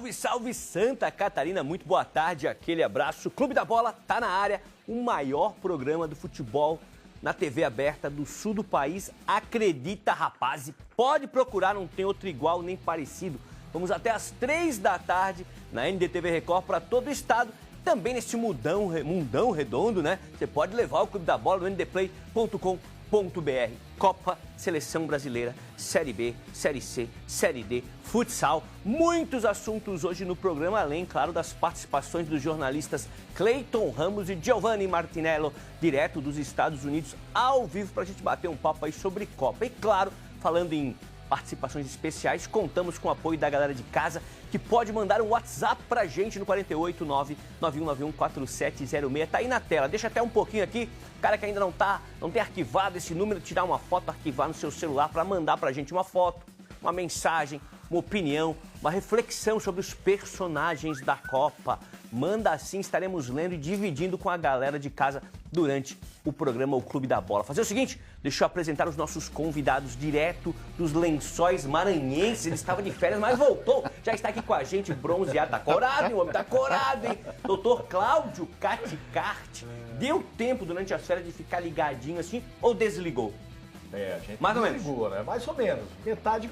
Salve, salve Santa Catarina, muito boa tarde, aquele abraço. Clube da Bola tá na área, o maior programa do futebol na TV aberta do sul do país. Acredita, rapaz, e pode procurar, não tem outro igual nem parecido. Vamos até às 3 da tarde na NDTV Record para todo o estado. Também nesse mundão redondo, né? Você pode levar o Clube da Bola no ndplay.com.br. Copa, Seleção Brasileira, Série B, Série C, Série D, futsal. Muitos assuntos hoje no programa, além, claro, das participações dos jornalistas Cleiton Ramos e Giovanni Martinello, direto dos Estados Unidos, ao vivo, para a gente bater um papo aí sobre Copa. E, claro, falando em participações especiais, contamos com o apoio da galera de casa, que pode mandar um WhatsApp pra gente no 489-9191-4706. Tá aí na tela, deixa até um pouquinho aqui, cara que ainda não tem arquivado esse número, tirar uma foto, arquivar no seu celular para mandar pra gente uma foto, uma mensagem, uma opinião, uma reflexão sobre os personagens da Copa. Manda assim, estaremos lendo e dividindo com a galera de casa durante o programa O Clube da Bola. Fazer o seguinte, deixa eu apresentar os nossos convidados direto dos Lençóis Maranhenses. Ele estava de férias, mas voltou. Já está aqui com a gente, bronzeado, tá corado, hein? O homem tá corado, hein? Doutor Cláudio Caticarte. Deu tempo durante as férias de ficar ligadinho assim ou desligou? A gente mais ou menos. Né? Mais ou menos. Metade,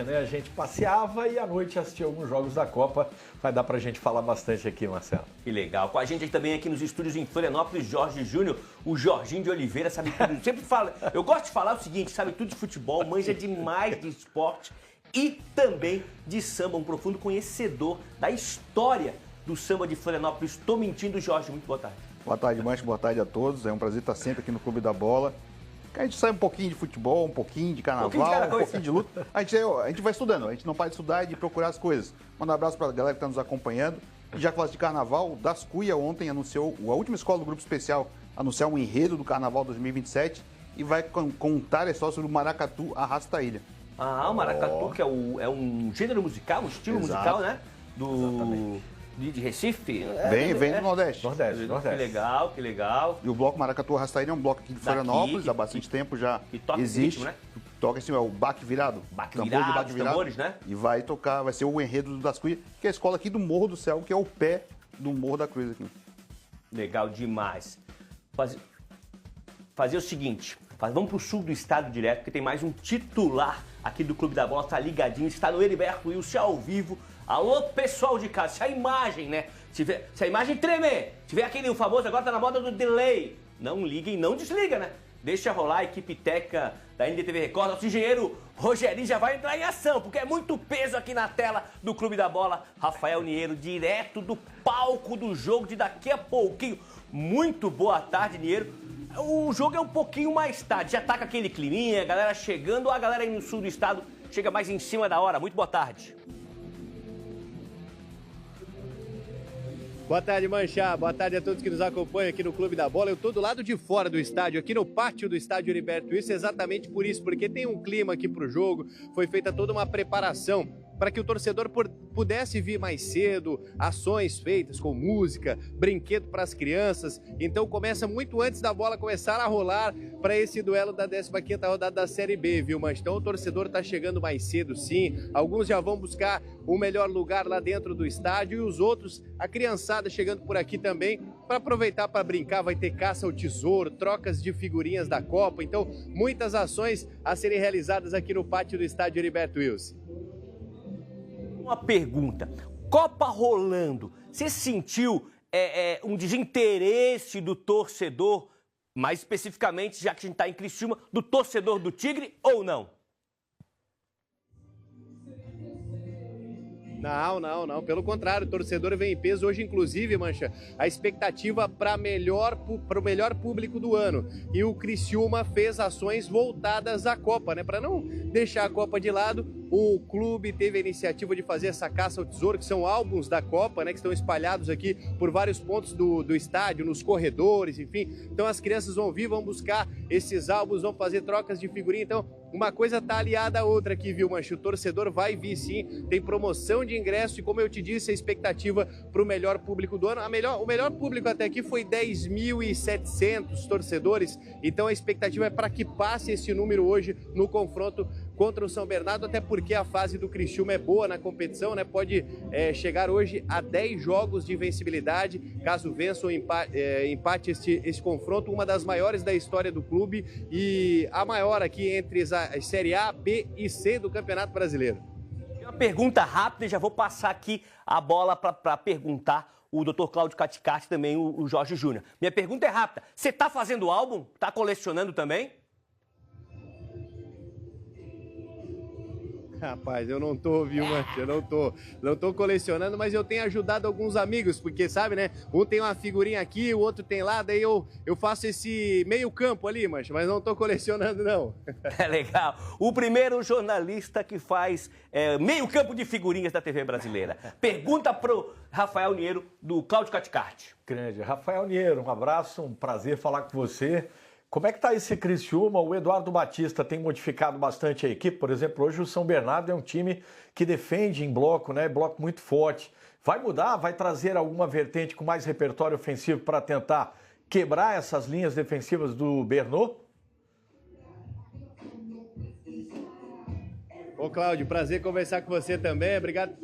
né? A gente passeava e à noite assistia alguns jogos da Copa. Vai dar pra gente falar bastante aqui, Marcelo. Que legal. Com a gente também aqui nos estúdios em Florianópolis, Jorge Júnior, o Jorginho de Oliveira, sabe tudo. Sempre fala. Eu gosto de falar o seguinte, sabe tudo de futebol, manja demais de esporte e também de samba, um profundo conhecedor da história do samba de Florianópolis. Estou mentindo, Jorge. Muito boa tarde. Boa tarde, Mancha. Boa tarde a todos. É um prazer estar sempre aqui no Clube da Bola. A gente sai um pouquinho de futebol, um pouquinho de carnaval, um pouquinho de luta. A gente vai estudando, a gente não para de estudar e de procurar as coisas. Manda um abraço para a galera que está nos acompanhando. E já que falasse de carnaval, o Das Cuia ontem anunciou, a última escola do Grupo Especial, anunciar um enredo do Carnaval 2027 e vai contar a história sobre o Maracatu Arrasta-Ilha. Ah, o Maracatu, que é um gênero musical, um estilo musical, né? De Recife? Vem do Nordeste. Nordeste. Que legal. E o bloco Maracatu Arrasta-Ilha é um bloco aqui de Florianópolis, há bastante tempo já existe. Ritmo, né? Toca assim, é o baque virado. Baque virado, tambores, né? E vai tocar, vai ser o enredo das Cuias, que é a escola aqui do Morro do Céu, que é o pé do Morro da Cruz aqui. Legal demais. Fazer o seguinte, vamos pro sul do estado direto, porque tem mais um titular aqui do Clube da Bola, tá ligadinho, está no Heriberto Wilson ao vivo. Alô, pessoal de casa, se a imagem, né? Se a imagem tremer, tiver aquele famoso, agora tá na moda do delay, não liga e não desliga, né? Deixa rolar a equipe técnica da NDTV Record, nosso engenheiro Rogerinho já vai entrar em ação, porque é muito peso aqui na tela do Clube da Bola. Rafael Niero, direto do palco do jogo de daqui a pouquinho. Muito boa tarde, Niero. O jogo é um pouquinho mais tarde, já tá com aquele climinha, a galera chegando, ou a galera aí no sul do estado chega mais em cima da hora. Muito boa tarde. Boa tarde, Mancha. Boa tarde a todos que nos acompanham aqui no Clube da Bola. Eu estou do lado de fora do estádio, aqui no pátio do estádio Heriberto Wilson, exatamente por isso, porque tem um clima aqui para o jogo, foi feita toda uma preparação para que o torcedor pudesse vir mais cedo, ações feitas com música, brinquedo para as crianças. Então começa muito antes da bola começar a rolar para esse duelo da 15ª rodada da Série B, viu, Mancha? Então o torcedor está chegando mais cedo, sim. Alguns já vão buscar o melhor lugar lá dentro do estádio e os outros, a criançada chegando por aqui também para aproveitar para brincar. Vai ter caça ao tesouro, trocas de figurinhas da Copa. Então muitas ações a serem realizadas aqui no pátio do estádio Heriberto Wilson. Uma pergunta, Copa rolando, você sentiu um desinteresse do torcedor, mais especificamente, já que a gente está em Criciúma, do torcedor do Tigre ou não? Não. Pelo contrário, o torcedor vem em peso. Hoje, inclusive, Mancha, a expectativa para o melhor público do ano. E o Criciúma fez ações voltadas à Copa, né? Para não deixar a Copa de lado, o clube teve a iniciativa de fazer essa caça ao tesouro, que são álbuns da Copa, né? Que estão espalhados aqui por vários pontos do estádio, nos corredores, enfim. Então as crianças vão vir, vão buscar esses álbuns, vão fazer trocas de figurinha. Então, uma coisa tá aliada à outra aqui, viu, Mancha? O torcedor vai vir sim, tem promoção de ingresso e, como eu te disse, a expectativa para o melhor público do ano. O melhor público até aqui foi 10.700 torcedores, então a expectativa é para que passe esse número hoje no confronto contra o São Bernardo, até porque a fase do Criciúma é boa na competição, né? Pode chegar hoje a 10 jogos de invencibilidade, caso vença ou empate esse confronto, uma das maiores da história do clube e a maior aqui entre a Série A, B e C do Campeonato Brasileiro. Uma pergunta rápida, já vou passar aqui a bola para perguntar o Dr. Cláudio Caticati, também o Jorge Júnior. Minha pergunta é rápida. Você está fazendo álbum? Está colecionando também? Rapaz, eu não tô, viu, Mancha? Eu não tô colecionando, mas eu tenho ajudado alguns amigos, porque sabe, né? Um tem uma figurinha aqui, o outro tem lá, daí eu faço esse meio campo ali, Mancha, mas não tô colecionando, não. É legal. O primeiro jornalista que faz meio campo de figurinhas da TV brasileira. Pergunta pro Rafael Niero, do Cláudio Caticati. Grande. Rafael Niero, um abraço, um prazer falar com você. Como é que está esse Criciúma? O Eduardo Batista tem modificado bastante a equipe. Por exemplo, hoje o São Bernardo é um time que defende em bloco, né? Bloco muito forte. Vai mudar? Vai trazer alguma vertente com mais repertório ofensivo para tentar quebrar essas linhas defensivas do Bernô? Ô, Cláudio, prazer conversar com você também, obrigado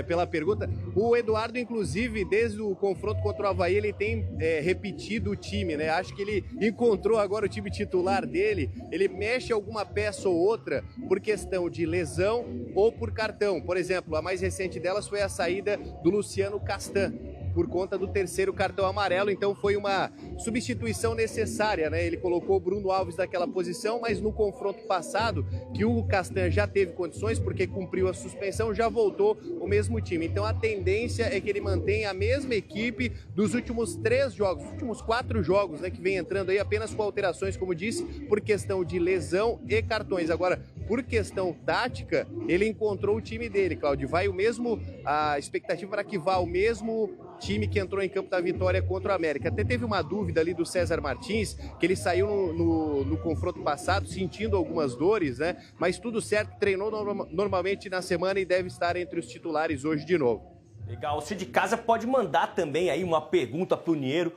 pela pergunta. O Eduardo, inclusive, desde o confronto contra o Avaí, ele tem repetido o time, né? Acho que ele encontrou agora o time titular dele, ele mexe alguma peça ou outra por questão de lesão ou por cartão. Por exemplo, a mais recente delas foi a saída do Luciano Castan, por conta do terceiro cartão amarelo, então foi uma substituição necessária, né? Ele colocou o Bruno Alves naquela posição, mas no confronto passado, que o Castan já teve condições, porque cumpriu a suspensão, já voltou o mesmo time. Então a tendência é que ele mantenha a mesma equipe dos últimos 3 jogos, dos últimos 4 jogos, né? Que vem entrando aí apenas com alterações, como disse, por questão de lesão e cartões. Agora, por questão tática, ele encontrou o time dele, Cláudio. Vai o mesmo, a expectativa para que vá o mesmo time que entrou em campo da vitória contra o América. Até teve uma dúvida ali do César Martins, que ele saiu no confronto passado sentindo algumas dores, né? Mas tudo certo, treinou normalmente na semana e deve estar entre os titulares hoje de novo. Legal, você de casa pode mandar também aí uma pergunta pro Niero,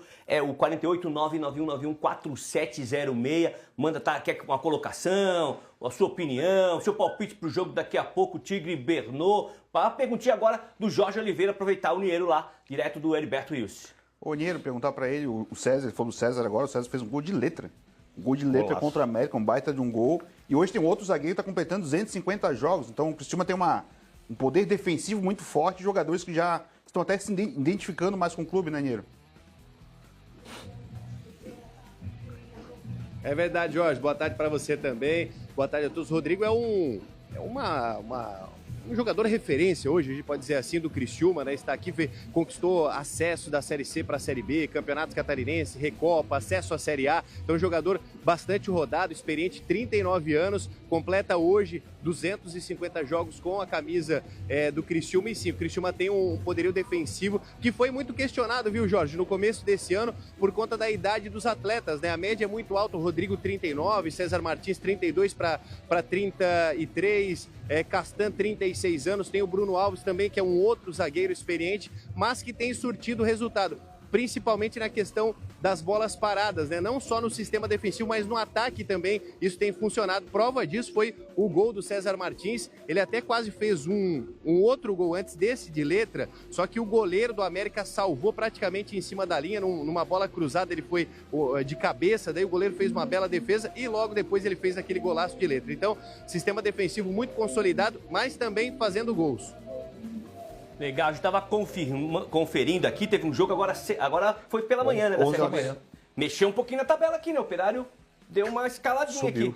o 48991914706, manda quer uma colocação, a sua opinião, seu palpite pro jogo daqui a pouco, Tigre e Bernô. A perguntinha agora do Jorge Oliveira, aproveitar o Niero lá, direto do Heriberto Wilson. Ô, Niero, perguntar pra ele, o César, ele falou do César agora, o César fez um gol de letra. Um gol de letra contra a América, um baita de um gol. E hoje tem um outro zagueiro que está completando 250 jogos, então o Criciúma tem um poder defensivo muito forte, jogadores que já estão até se identificando mais com o clube, né, Niero? É verdade, Jorge. Boa tarde para você também. Boa tarde a todos. Rodrigo é um jogador referência hoje, a gente pode dizer assim, do Criciúma, né? Está aqui, conquistou acesso da Série C para a Série B, Campeonato Catarinense, Recopa, acesso à Série A. Então, um jogador bastante rodado, experiente, 39 anos, completa hoje 250 jogos com a camisa do Criciúma. E sim, o Criciúma tem um poderio defensivo que foi muito questionado, viu, Jorge, no começo desse ano, por conta da idade dos atletas, né? A média é muito alta, o Rodrigo 39, César Martins 32 para 33, Castan 36 anos, tem o Bruno Alves também, que é um outro zagueiro experiente, mas que tem surtido resultado, principalmente na questão das bolas paradas, né? Não só no sistema defensivo, mas no ataque também isso tem funcionado. Prova disso foi o gol do César Martins. Ele até quase fez um outro gol antes desse de letra, só que o goleiro do América salvou praticamente em cima da linha, numa bola cruzada, ele foi de cabeça, daí o goleiro fez uma bela defesa e logo depois ele fez aquele golaço de letra. Então, sistema defensivo muito consolidado, mas também fazendo gols. Legal, a gente estava conferindo aqui, teve um jogo agora foi pela manhã, né? Da Série B. Mexeu um pouquinho na tabela aqui, né? O Operário deu uma escaladinha aqui.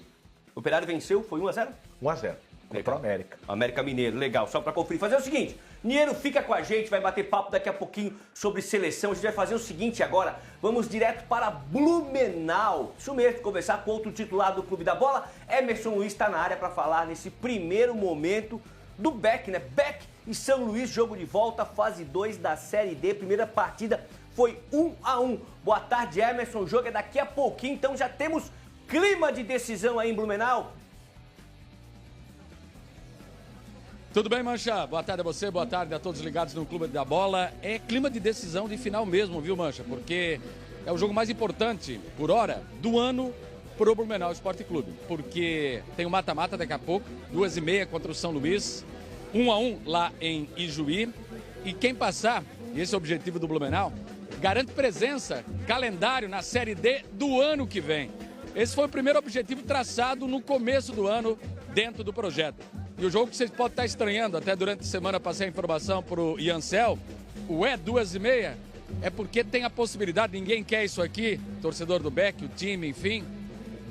O Operário venceu, foi 1-0? 1-0, contra o América. América Mineiro, legal, só para conferir. Fazer o seguinte, Niero fica com a gente, vai bater papo daqui a pouquinho sobre seleção. A gente vai fazer o seguinte agora, vamos direto para Blumenau. Isso mesmo, conversar com outro titular do Clube da Bola. Emerson Luiz está na área para falar nesse primeiro momento do Beck, né? Beck e São Luís, jogo de volta, fase 2 da Série D. Primeira partida foi 1-1. Boa tarde, Emerson. O jogo é daqui a pouquinho, então já temos clima de decisão aí em Blumenau. Tudo bem, Mancha? Boa tarde a você, boa tarde a todos ligados no Clube da Bola. É clima de decisão de final mesmo, viu, Mancha? Porque é o jogo mais importante, por hora, do ano pro Blumenau Esporte Clube, porque tem o mata-mata daqui a pouco, 2h30 contra o São Luís, 1-1 lá em Ijuí, e quem passar, e esse é o objetivo do Blumenau, garante presença, calendário na Série D do ano que vem. Esse foi o primeiro objetivo traçado no começo do ano dentro do projeto. E o jogo que vocês podem estar estranhando, até durante a semana passei a informação para o Iancel, o 2h30, é porque tem a possibilidade, ninguém quer isso aqui, torcedor do Beck, o time, enfim,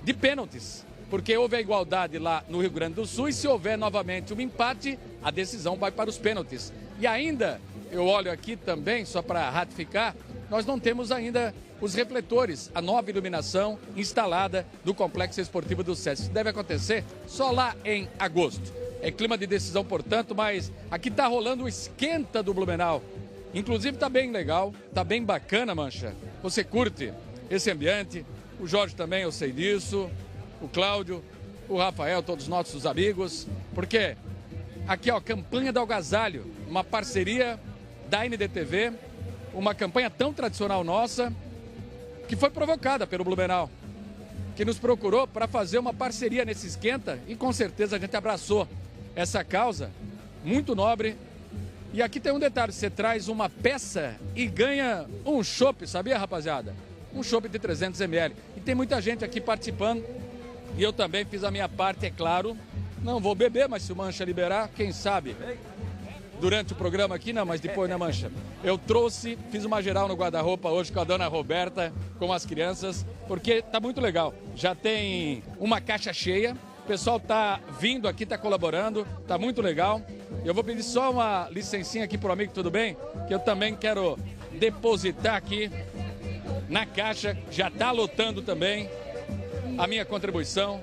de pênaltis. Porque houve a igualdade lá no Rio Grande do Sul e se houver novamente um empate, a decisão vai para os pênaltis. E ainda, eu olho aqui também, só para ratificar, nós não temos ainda os refletores, a nova iluminação instalada no Complexo Esportivo do SESC. Isso deve acontecer só lá em agosto. É clima de decisão, portanto, mas aqui está rolando o esquenta do Blumenau. Inclusive está bem legal, está bem bacana, Mancha. Você curte esse ambiente, o Jorge também, eu sei disso, o Cláudio, o Rafael, todos os nossos amigos, porque aqui, ó, campanha do Algasalho, uma parceria da NDTV, uma campanha tão tradicional nossa, que foi provocada pelo Blumenau, que nos procurou para fazer uma parceria nesse esquenta e com certeza a gente abraçou essa causa muito nobre. E aqui tem um detalhe, você traz uma peça e ganha um chopp, sabia, rapaziada? Um chopp de 300 ml. E tem muita gente aqui participando e eu também fiz a minha parte, é claro. Não vou beber, mas se o Mancha liberar, quem sabe? Durante o programa aqui, não, mas depois, né, Mancha? Eu fiz uma geral no guarda-roupa hoje com a dona Roberta, com as crianças, porque tá muito legal. Já tem uma caixa cheia, o pessoal tá vindo aqui, tá colaborando, tá muito legal. Eu vou pedir só uma licencinha aqui pro amigo, tudo bem? Que eu também quero depositar aqui na caixa, já tá lotando também a minha contribuição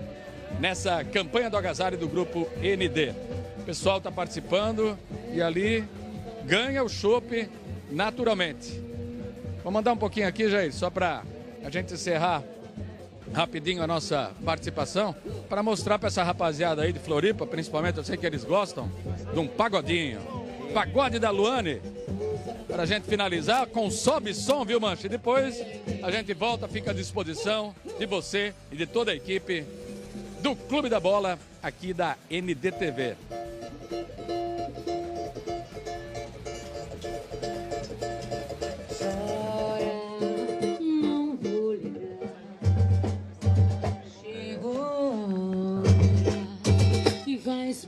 nessa campanha do agasalho do Grupo ND. O pessoal está participando e ali ganha o chopp naturalmente. Vou mandar um pouquinho aqui, Jair, só para a gente encerrar rapidinho a nossa participação, para mostrar para essa rapaziada aí de Floripa, principalmente, eu sei que eles gostam, de um pagodinho. Pagode da Luane, para a gente finalizar com sobe som, viu, Mancha? E depois a gente volta, fica à disposição de você e de toda a equipe do Clube da Bola aqui da NDTV.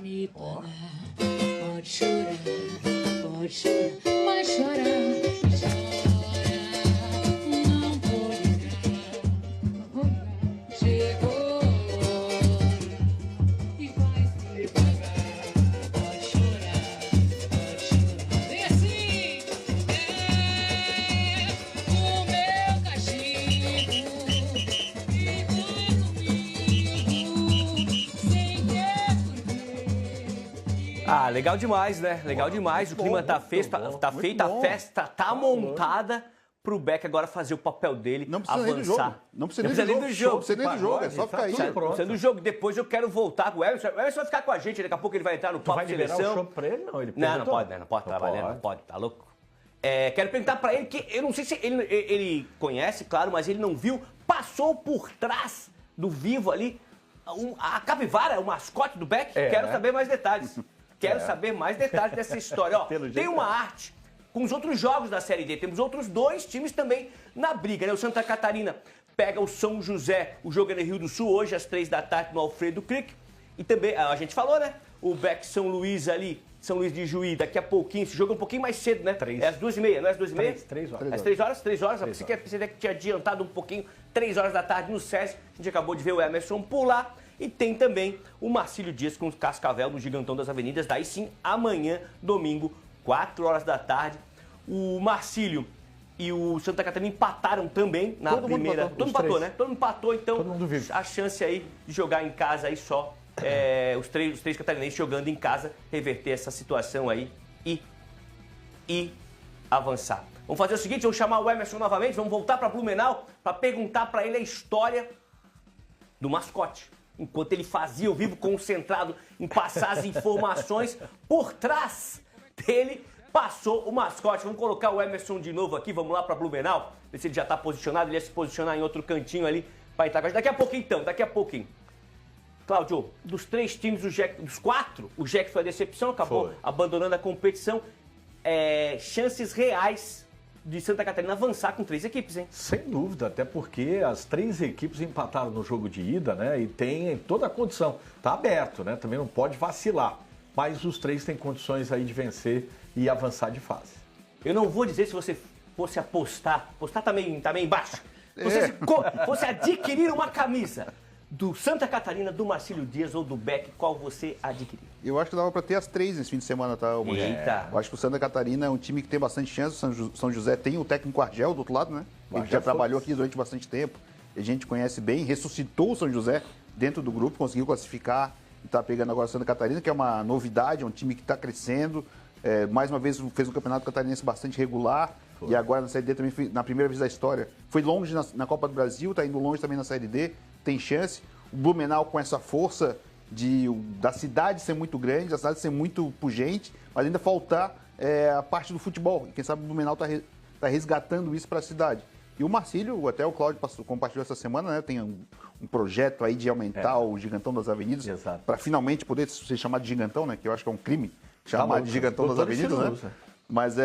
Me pagar. Pode chorar, mas chorar, não vou ligar. Chegou e vai me pagar. Pode chorar. E assim é o meu castigo. Ah, legal demais, né? Legal demais. O clima tá feito, tá feita, a festa tá montada pro Beck agora fazer o papel dele, não precisa avançar. Nem do jogo. Não precisa nem do jogo. Não precisa nem do jogo, é só ficar aí. Não precisa do jogo. Depois eu quero voltar com o Emerson. O Emerson vai ficar com a gente, daqui a pouco ele vai entrar no papo de seleção. Vai liberar o show pra ele? Não, ele não pode, né? Não pode trabalhar, não pode, tá louco? Quero perguntar pra ele que, eu não sei se ele conhece, claro, mas ele não viu, passou por trás do Vivo ali, a capivara, o mascote do Beck. Quero saber mais detalhes. Quero saber mais detalhes dessa história. Ó, tem uma arte com os outros jogos da Série D. Temos outros dois times também na briga, né? O Santa Catarina pega o São José, o jogo é no Rio do Sul, hoje às 3h no Alfredo Crick. E também, a gente falou, né? O Beck São Luís ali, São Luís de Juí, daqui a pouquinho. Esse jogo é um pouquinho mais cedo, né? É às 2h30, não é às 2h30? 3 horas. Às 3 horas? 3 horas. Você que tinha adiantado um pouquinho, 3 horas da tarde no SESC. A gente acabou de ver o Emerson por lá. E tem também o Marcílio Dias com o Cascavel no Gigantão das Avenidas. Daí sim, amanhã, domingo, 4 horas da tarde. O Marcílio e o Santa Catarina empataram também na primeira. Todo mundo empatou, né? Todo mundo empatou, então a chance aí de jogar em casa aí só. Os três catarinenses jogando em casa, reverter essa situação aí e avançar. Vamos fazer o seguinte, vamos chamar o Emerson novamente, vamos voltar para Blumenau para perguntar para ele a história do mascote. Enquanto ele fazia o Vivo, concentrado em passar as informações, por trás dele passou o mascote. Vamos colocar o Emerson de novo aqui, vamos lá para Blumenau, ver se ele já está posicionado, ele ia se posicionar em outro cantinho ali Vai estar com a gente. Daqui a pouquinho, então, daqui a pouquinho. Cláudio, dos 3 times, dos 4, o Jack foi a decepção, acabou abandonando a competição. Chances reais de Santa Catarina avançar com 3 equipes, hein? Sem dúvida, até porque as 3 equipes empataram no jogo de ida, né? E tem toda a condição. Tá aberto, né? Também não pode vacilar. Mas os 3 têm condições aí de vencer e avançar de fase. Eu não vou dizer se você fosse apostar tá meio embaixo. Se fosse adquirir uma camisa do Santa Catarina, do Marcílio Dias ou do Beck, qual você adquiriria? Eu acho que dava para ter as 3 nesse fim de semana, tá? Eita. Eu acho que o Santa Catarina é um time que tem bastante chance. O São José tem o técnico Argel do outro lado, né? Ele já trabalhou aqui durante bastante tempo. A gente conhece bem, ressuscitou o São José dentro do grupo, conseguiu classificar e está pegando agora o Santa Catarina, que é uma novidade, é um time que está crescendo. Mais uma vez fez um campeonato catarinense bastante regular. E agora na Série D também, na primeira vez da história, foi longe na Copa do Brasil, está indo longe também na Série D, tem chance. O Blumenau com essa força da cidade ser muito grande, da cidade ser muito pujante, mas ainda faltar a parte do futebol. E quem sabe o Blumenau está resgatando isso para a cidade. E o Marcílio, até o Cláudio compartilhou essa semana, né? Tem um projeto aí de aumentar o Gigantão das Avenidas, para finalmente poder ser chamado de Gigantão, né? Que eu acho que é um crime chamar de Gigantão das Avenidas, né? Mas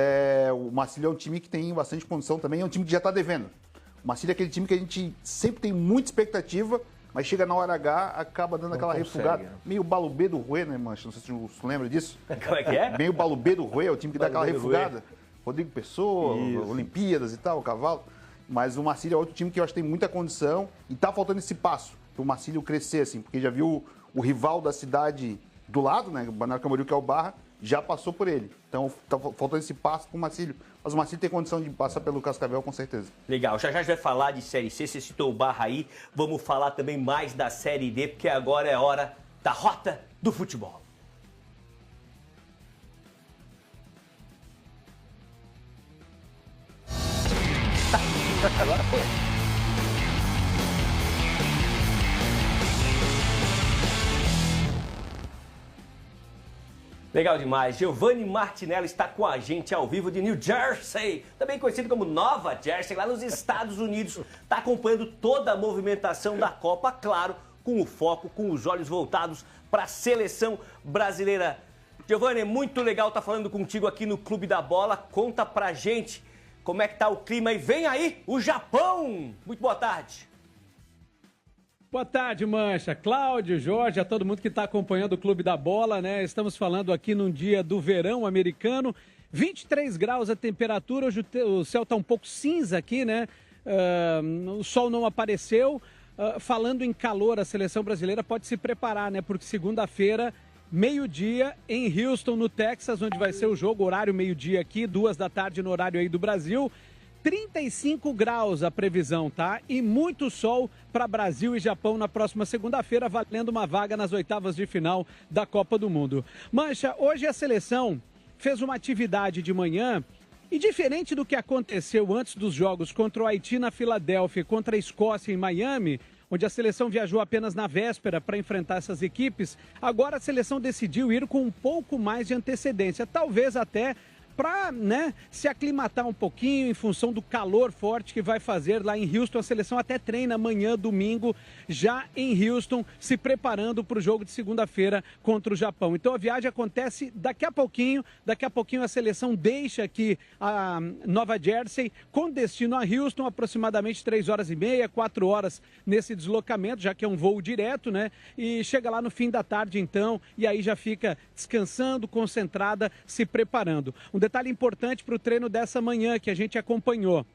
o Marcílio é um time que tem bastante condição também, é um time que já está devendo. O Marcílio é aquele time que a gente sempre tem muita expectativa, mas chega na hora H, acaba dando aquela refugada. Meio Balubê do Rui, né, Mancha? Não sei se você lembra disso. Como é que é? Meio Balubê do Rui, é o time que dá aquela refugada. Rodrigo Pessoa, Olimpíadas e tal, o Cavalo. Mas o Marcílio é outro time que eu acho que tem muita condição e tá faltando esse passo para o Marcílio crescer, assim, porque já viu o rival da cidade do lado, né, o Balneário Camboriú, que é o Barra, já passou por ele. Então tá faltando esse passo para o Marcílio. Mas o Marcílio tem condição de passar pelo Cascavel, com certeza. Legal, já a gente vai falar de Série C, você citou o Barra aí. Vamos falar também mais da Série D, porque agora é hora da Rota do Futebol. Agora foi. Legal demais. Giovanni Martinelli está com a gente ao vivo de New Jersey, também conhecido como Nova Jersey, lá nos Estados Unidos. Está acompanhando toda a movimentação da Copa, claro, com o foco, com os olhos voltados para a seleção brasileira. Giovanni, é muito legal estar falando contigo aqui no Clube da Bola. Conta pra gente como é que tá o clima e vem aí o Japão. Muito boa tarde. Boa tarde, Mancha. Cláudio, Jorge, a todo mundo que está acompanhando o Clube da Bola, né? Estamos falando aqui num dia do verão americano. 23 graus a temperatura, hoje o céu está um pouco cinza aqui, né? O sol não apareceu. Falando em calor, a seleção brasileira pode se preparar, né? Porque segunda-feira, meio-dia, em Houston, no Texas, onde vai ser o jogo, horário meio-dia aqui, 2 da tarde no horário aí do Brasil. 35 graus a previsão, tá? E muito sol para Brasil e Japão na próxima segunda-feira, valendo uma vaga nas oitavas de final da Copa do Mundo. Mancha, hoje a seleção fez uma atividade de manhã e diferente do que aconteceu antes dos jogos contra o Haiti na Filadélfia e contra a Escócia em Miami, onde a seleção viajou apenas na véspera para enfrentar essas equipes, agora a seleção decidiu ir com um pouco mais de antecedência, talvez até para, né, se aclimatar um pouquinho em função do calor forte que vai fazer lá em Houston. A seleção até treina amanhã, domingo, já em Houston, se preparando para o jogo de segunda-feira contra o Japão. Então a viagem acontece daqui a pouquinho a seleção deixa aqui a Nova Jersey com destino a Houston, aproximadamente 3 horas e meia, 4 horas nesse deslocamento, já que é um voo direto, né? E chega lá no fim da tarde então, e aí já fica descansando, concentrada, se preparando. Um detalhe importante para o treino dessa manhã que a gente acompanhou.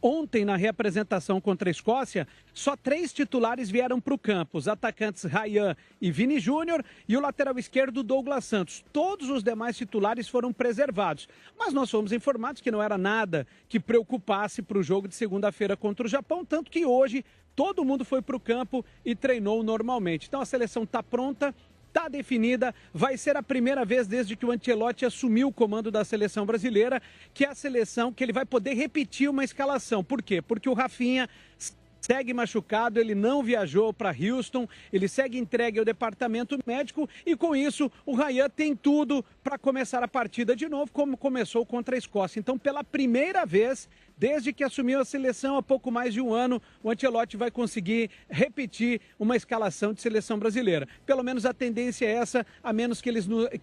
Ontem, na reapresentação contra a Escócia, só 3 titulares vieram para o campo. Os atacantes Ryan e Vini Júnior e o lateral esquerdo Douglas Santos. Todos os demais titulares foram preservados. Mas nós fomos informados que não era nada que preocupasse para o jogo de segunda-feira contra o Japão, tanto que hoje todo mundo foi para o campo e treinou normalmente. Então a seleção está pronta. Está definida, vai ser a primeira vez desde que o Ancelotti assumiu o comando da seleção brasileira, que é a seleção que ele vai poder repetir uma escalação. Por quê? Porque o Rafinha segue machucado, ele não viajou para Houston, ele segue entregue ao departamento médico e com isso o Ryan tem tudo para começar a partida de novo, como começou contra a Escócia. Então, pela primeira vez, desde que assumiu a seleção há pouco mais de um ano, o Ancelotti vai conseguir repetir uma escalação de seleção brasileira. Pelo menos a tendência é essa, a menos que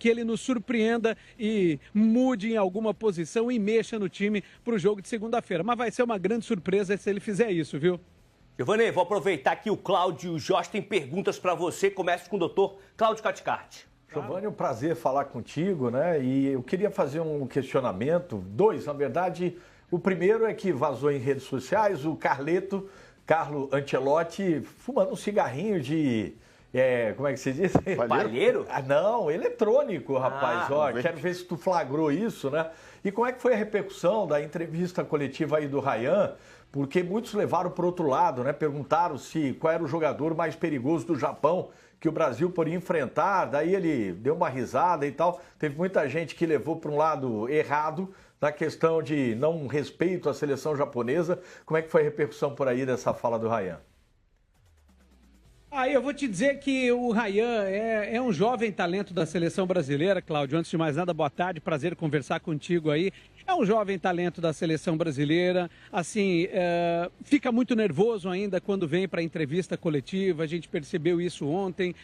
ele nos surpreenda e mude em alguma posição e mexa no time para o jogo de segunda-feira. Mas vai ser uma grande surpresa se ele fizer isso, viu? Giovanni, vou aproveitar que o Cláudio e o Jorge têm perguntas para você. Começa com o doutor Cláudio Caticarte. Giovanni, é um prazer falar contigo, né? E eu queria fazer um questionamento, dois, na verdade. O primeiro é que vazou em redes sociais o Carlo Ancelotti, fumando um cigarrinho de... como é que se diz? Palheiro? Ah, não, eletrônico, rapaz. Ó, vejo. quero ver se tu flagrou isso, né? E como é que foi a repercussão da entrevista coletiva aí do Ryan? Porque muitos levaram para o outro lado, né? Perguntaram qual era o jogador mais perigoso do Japão que o Brasil poderia enfrentar. Daí ele deu uma risada e tal. Teve muita gente que levou para um lado errado na questão de não respeito à seleção japonesa. Como é que foi a repercussão por aí dessa fala do Ryan? Aí eu vou te dizer que o Ryan é um jovem talento da seleção brasileira, Cláudio. Antes de mais nada, boa tarde, prazer conversar contigo aí. É um jovem talento da seleção brasileira, assim, fica muito nervoso ainda quando vem para a entrevista coletiva, a gente percebeu isso ontem,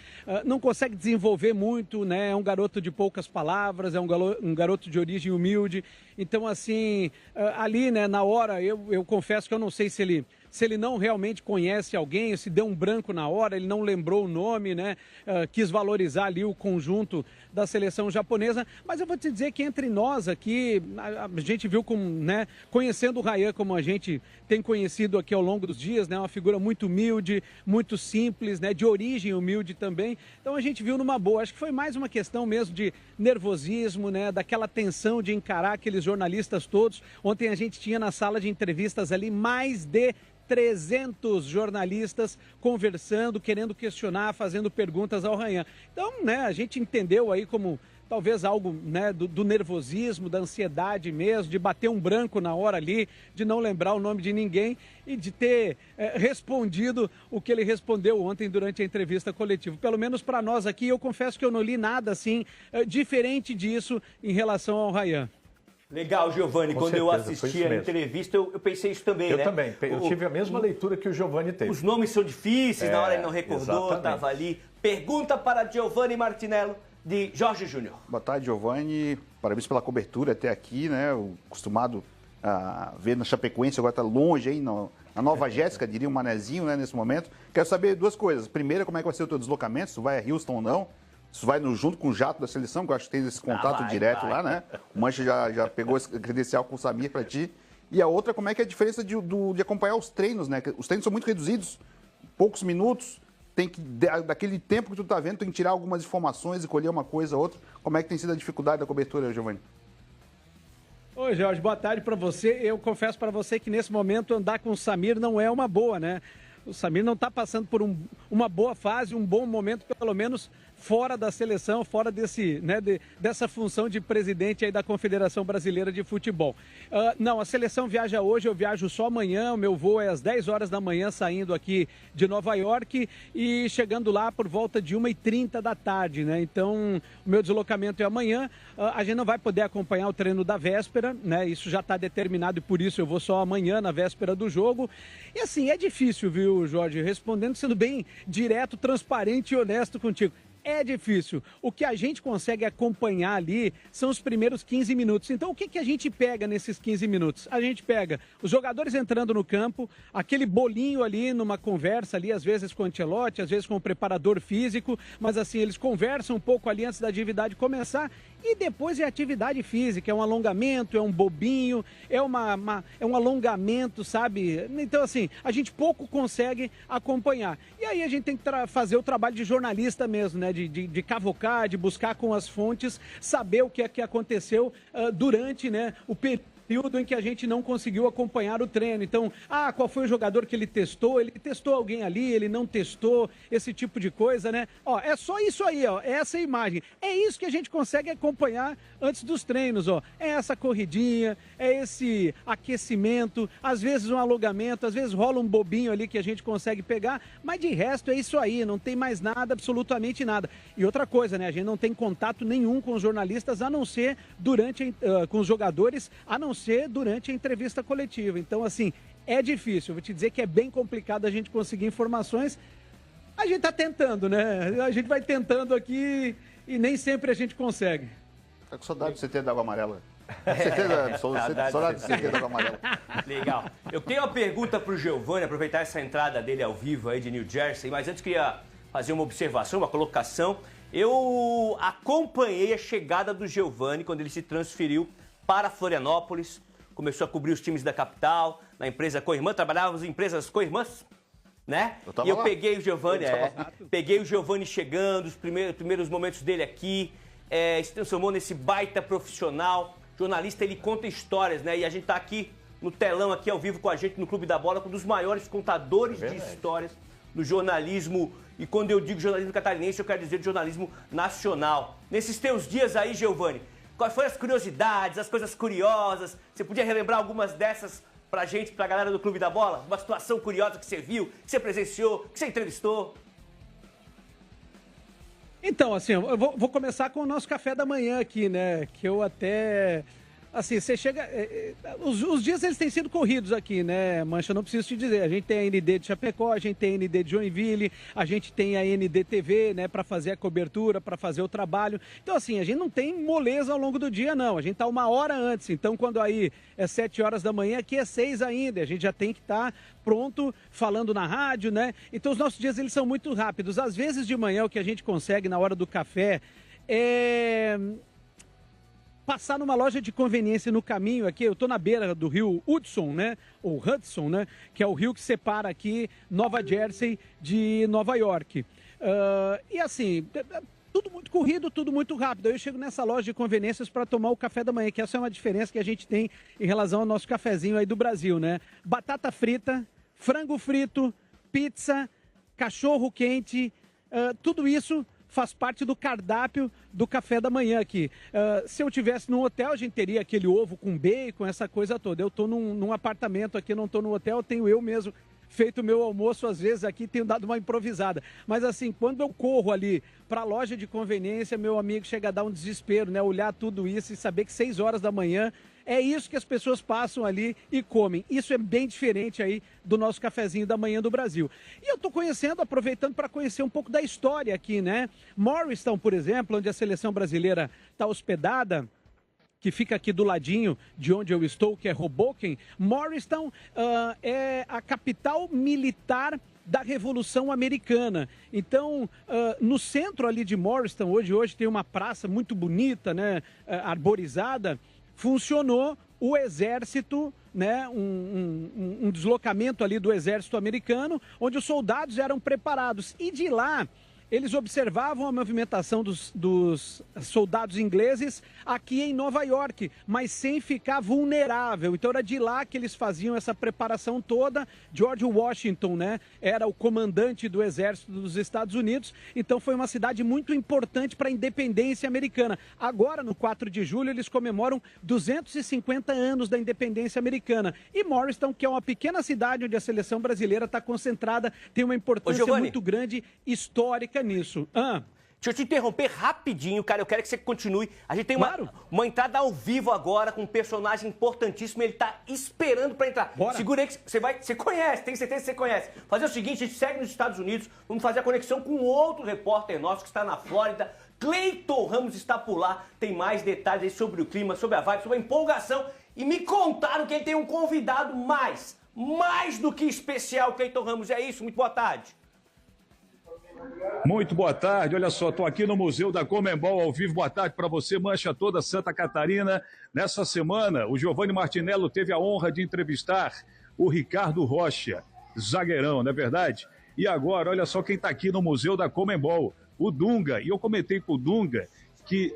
não consegue desenvolver muito, né? É um garoto de poucas palavras, é um garoto de origem humilde, então assim, ali, né, na hora, eu confesso que eu não sei se ele não realmente conhece alguém, se deu um branco na hora, ele não lembrou o nome, né? Quis valorizar ali o conjunto da seleção japonesa, mas eu vou te dizer que entre nós aqui, a gente viu como, né, conhecendo o Ryan como a gente tem conhecido aqui ao longo dos dias, né, uma figura muito humilde, muito simples, né, de origem humilde também, então a gente viu numa boa, acho que foi mais uma questão mesmo de nervosismo, né, daquela tensão de encarar aqueles jornalistas todos. Ontem a gente tinha na sala de entrevistas ali mais de 300 jornalistas conversando, querendo questionar, fazendo perguntas ao Ryan. Então, né, a gente entendeu aí como talvez algo, né, do nervosismo, da ansiedade mesmo, de bater um branco na hora ali, de não lembrar o nome de ninguém e de ter respondido o que ele respondeu ontem durante a entrevista coletiva. Pelo menos para nós aqui, eu confesso que eu não li nada assim diferente disso em relação ao Ryan. Legal, Giovanni. Quando eu assisti a entrevista, eu pensei isso também, né? Eu também. Eu tive a mesma leitura que o Giovanni teve. Os nomes são difíceis, na hora ele não recordou, estava ali. Pergunta para Giovanni Martinello, de Jorge Júnior. Boa tarde, Giovanni. Parabéns pela cobertura até aqui, né? O acostumado a ver na Chapecoense, agora está longe aí, na Nova Jéssica, diria um manezinho, né, nesse momento. Quero saber duas coisas. Primeiro, como é que vai ser o teu deslocamento, se tu vai a Houston ou não. Se vai junto com o jato da seleção, que eu acho que tem esse contato direto lá, né? O Mancha já pegou esse credencial com o Samir para ti. E a outra, como é que é a diferença de acompanhar os treinos, né? Os treinos são muito reduzidos, poucos minutos, tem que, daquele tempo que tu tá vendo, tem que tirar algumas informações e colher uma coisa ou outra. Como é que tem sido a dificuldade da cobertura, Giovanni? Oi, Jorge, boa tarde para você. Eu confesso para você que nesse momento andar com o Samir não é uma boa, né? O Samir não está passando por uma boa fase, um bom momento, pelo menos fora da seleção, fora dessa função de presidente aí da Confederação Brasileira de Futebol. Não, a seleção viaja hoje, eu viajo só amanhã, o meu voo é às 10 horas da manhã, saindo aqui de Nova York e chegando lá por volta de 1h30 da tarde, né? Então, o meu deslocamento é amanhã, a gente não vai poder acompanhar o treino da véspera, né? Isso já está determinado e por isso eu vou só amanhã, na véspera do jogo. E assim, é difícil, viu, Jorge? Respondendo, sendo bem direto, transparente e honesto contigo. É difícil. O que a gente consegue acompanhar ali são os primeiros 15 minutos. Então, o que a gente pega nesses 15 minutos? A gente pega os jogadores entrando no campo, aquele bolinho ali numa conversa ali, às vezes com o Ancelotti, às vezes com o preparador físico, mas assim, eles conversam um pouco ali antes da atividade começar e depois é atividade física, é um alongamento, é um bobinho, é um alongamento, sabe? Então, assim, a gente pouco consegue acompanhar. E aí a gente tem que fazer o trabalho de jornalista mesmo, né? De cavocar, de buscar com as fontes, saber o que é que aconteceu durante, né, período em que a gente não conseguiu acompanhar o treino. Então, qual foi o jogador que ele testou? Ele testou alguém ali, ele não testou, esse tipo de coisa, né? Ó, é só isso aí, ó, é essa imagem. É isso que a gente consegue acompanhar antes dos treinos, ó. É essa corridinha, é esse aquecimento, às vezes um alongamento, às vezes rola um bobinho ali que a gente consegue pegar, mas de resto é isso aí, não tem mais nada, absolutamente nada. E outra coisa, né? A gente não tem contato nenhum com os jornalistas, a não ser com os jogadores, a não ser durante a entrevista coletiva. Então, assim, é difícil. Vou te dizer que é bem complicado a gente conseguir informações. A gente tá tentando, né? A gente vai tentando aqui e nem sempre a gente consegue. Tá com saudade de CT da Água Amarela. Certeza absoluta, saudade de CT da Água Amarela. Legal. Eu tenho uma pergunta pro Giovani, aproveitar essa entrada dele ao vivo aí de New Jersey, mas antes queria fazer uma observação, uma colocação. Eu acompanhei a chegada do Giovani quando ele se transferiu para Florianópolis, começou a cobrir os times da capital, na empresa co-irmã, trabalhávamos em empresas co-irmãs, né? E eu peguei o Giovani, peguei o Giovani chegando, os primeiros momentos dele aqui, se transformou nesse baita profissional, jornalista, ele conta histórias, né? E a gente tá aqui no telão, aqui ao vivo com a gente no Clube da Bola, com um dos maiores contadores de histórias do jornalismo, e quando eu digo jornalismo catarinense, eu quero dizer de jornalismo nacional. Nesses teus dias aí, Giovani, quais foram as curiosidades, as coisas curiosas? Você podia relembrar algumas dessas pra gente, pra galera do Clube da Bola? Uma situação curiosa que você viu, que você presenciou, que você entrevistou? Então, assim, eu vou começar com o nosso café da manhã aqui, né? Que eu até... Assim, você chega... Os dias eles têm sido corridos aqui, né, Mancha? Não preciso te dizer. A gente tem a ND de Chapecó, a gente tem a ND de Joinville, a gente tem a NDTV, né, para fazer a cobertura, para fazer o trabalho. Então, assim, a gente não tem moleza ao longo do dia, não. A gente tá 1 hora antes. Então, quando aí é 7 horas da manhã, aqui é 6 ainda. A gente já tem que estar pronto, falando na rádio, né? Então, os nossos dias, eles são muito rápidos. Às vezes, de manhã, o que a gente consegue na hora do café é... passar numa loja de conveniência no caminho aqui, eu tô na beira do rio Hudson, né, ou Hudson, né, que é o rio que separa aqui Nova Jersey de Nova York. E assim, tudo muito corrido, tudo muito rápido. Aí eu chego nessa loja de conveniências para tomar o café da manhã, que essa é uma diferença que a gente tem em relação ao nosso cafezinho aí do Brasil, né? Batata frita, frango frito, pizza, cachorro quente, tudo isso faz parte do cardápio do café da manhã aqui. Se eu tivesse num hotel, a gente teria aquele ovo com bacon, essa coisa toda. Eu estou num apartamento aqui, não estou no hotel, tenho eu mesmo feito o meu almoço, às vezes aqui tenho dado uma improvisada. Mas assim, quando eu corro ali para a loja de conveniência, meu amigo, chega a dar um desespero, né? Olhar tudo isso e saber que 6 horas da manhã é isso que as pessoas passam ali e comem. Isso é bem diferente aí do nosso cafezinho da manhã do Brasil. E eu estou aproveitando para conhecer um pouco da história aqui, né? Morristown, por exemplo, onde a seleção brasileira está hospedada, que fica aqui do ladinho de onde eu estou, que é Hoboken. Morristown é a capital militar da Revolução Americana. Então, no centro ali de Morristown, hoje tem uma praça muito bonita, né, arborizada. Funcionou o exército, né, um deslocamento ali do exército americano, onde os soldados eram preparados. E de lá, eles observavam a movimentação dos soldados ingleses aqui em Nova York, mas sem ficar vulnerável. Então era de lá que eles faziam essa preparação toda. George Washington, né, era o comandante do exército dos Estados Unidos, então foi uma cidade muito importante para a independência americana. Agora, no 4 de julho, eles comemoram 250 anos da independência americana. E Morristown, que é uma pequena cidade onde a seleção brasileira está concentrada, tem uma importância muito grande histórica nisso. Deixa eu te interromper rapidinho, cara. Eu quero que você continue. A gente tem uma entrada ao vivo agora com um personagem importantíssimo. Ele tá esperando pra entrar. Bora. Segura aí que você conhece, tenho certeza que você conhece. Fazer o seguinte, a gente segue nos Estados Unidos. Vamos fazer a conexão com outro repórter nosso que está na Flórida. Cleiton Ramos está por lá. Tem mais detalhes aí sobre o clima, sobre a vibe, sobre a empolgação. E me contaram que ele tem um convidado mais do que especial, Cleiton Ramos. É isso? Muito boa tarde. Muito boa tarde, olha só, estou aqui no Museu da Comembol ao vivo, boa tarde para você, Mancha, toda Santa Catarina. Nessa semana, o Giovani Martinello teve a honra de entrevistar o Ricardo Rocha, zagueirão, não é verdade? E agora, olha só quem está aqui no Museu da Comembol, o Dunga, e eu comentei com o Dunga que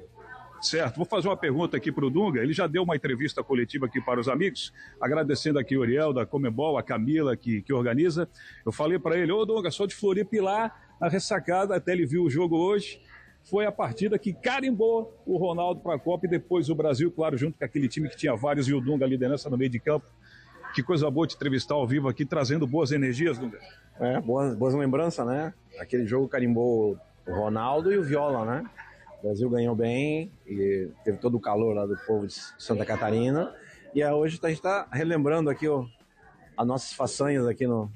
Certo, vou fazer uma pergunta aqui para o Dunga. Ele já deu uma entrevista coletiva aqui para os amigos, agradecendo aqui o Uriel da Comebol, a Camila que organiza. Eu falei para ele, ô Dunga, sou de Floripa, e lá a ressacada, até ele viu o jogo hoje, foi a partida que carimbou o Ronaldo para a Copa e depois o Brasil, claro, junto com aquele time que tinha vários e o Dunga, a liderança no meio de campo. Que coisa boa te entrevistar ao vivo aqui, trazendo boas energias, Dunga. Boas lembranças, né? Aquele jogo carimbou o Ronaldo e o Viola, né? O Brasil ganhou bem e teve todo o calor lá do povo de Santa Catarina. E hoje a gente está relembrando aqui as nossas façanhas aqui nos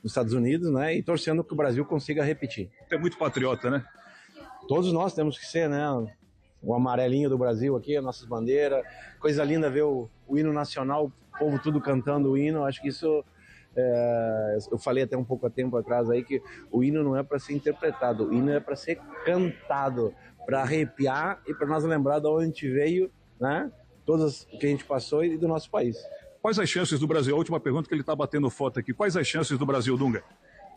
Estados Unidos, né? E torcendo que o Brasil consiga repetir. Você é muito patriota, né? Todos nós temos que ser, né? O amarelinho do Brasil aqui, as nossas bandeiras. Coisa linda ver o hino nacional, o povo tudo cantando o hino. Acho que isso... eu falei até um pouco tempo atrás aí que o hino não é para ser interpretado, o hino é para ser cantado, para arrepiar e para nós lembrar de onde a gente veio, né? Todas o que a gente passou e do nosso país. Quais as chances do Brasil? A última pergunta que ele está batendo foto aqui. Quais as chances do Brasil, Dunga?